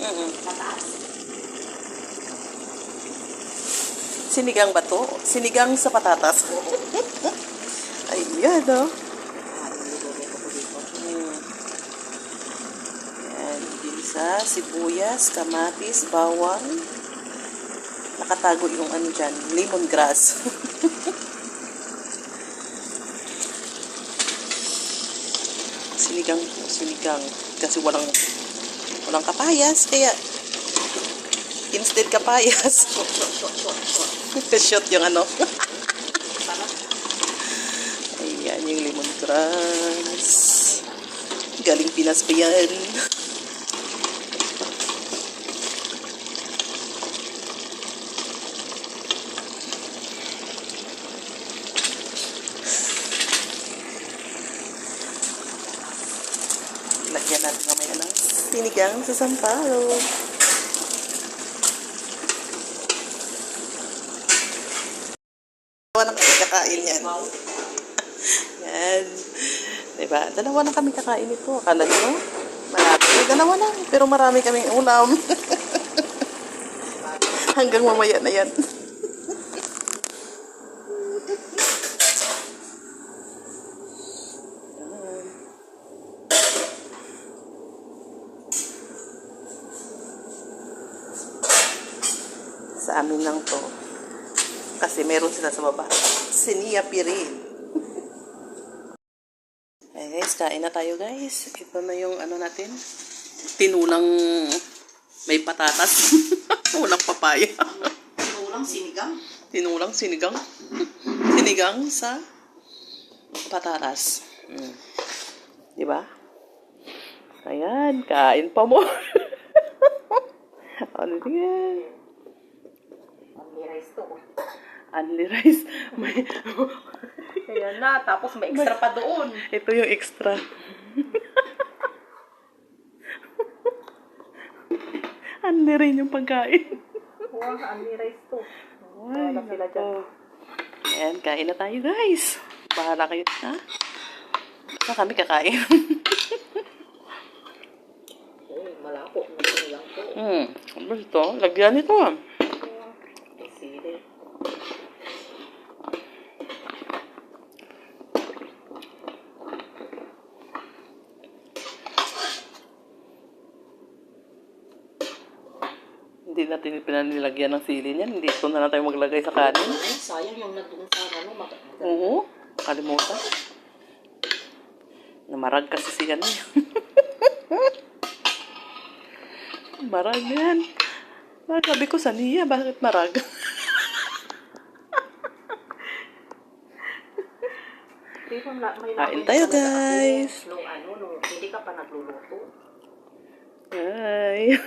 Mataas. Sinigang ba to? Sinigang sa patatas. Ayan, oh. Ayan, ginisa, sibuyas, kamatis, bawang. Nakatago yung ano dyan, lemongrass. Sinigang. Kasi walang kapayas, kaya instead kapayas. Shot yung ano. Ayan, yung lemongrass. Galing Pinas pa yan. Lagyan natin mamaya ng sinigang sa sampalok. Dalawa na kami kakain yan. Yan. Diba? Dalawa na kami kakain ito. Akala nyo? Marami. Dalawa lang. Pero marami kaming ulam. Hanggang mamaya na yan. Sa amin lang to. Kasi meron sila sa baba. Siniya Pirin. Hey guys, kain na tayo guys. Ito na yung ano natin. Tinulang may patatas. Walang papaya. Tinulang sinigang. Tinulang sinigang. Sinigang sa patatas. Diba? Ayan, kain pa mo. Ano yan? Only rice to. Only rice. Kaya na, tapos may extra pa doon. Ito yung extra. Only rin yung pagkain. Wow, only rice to. Ay, sila dyan. Ayan, kain na tayo guys. Bahala kayo, ha? Basta kami kakain. Uy, malako. Sinigang to. Ano ito? Lagyan ito ah. Sili. Hindi natin pinanilagyan ng sili niyan. Hindi ito na lang tayo maglagay sa kanin. Ay, sayang yung nandun sa ano. Oo. Kalimutan. Namarag kasi siya na yan. Marag yan. Sabi ko sa niya, bakit marag? Kain tayo guys. Nung hindi ka pa nagluluto. Hi.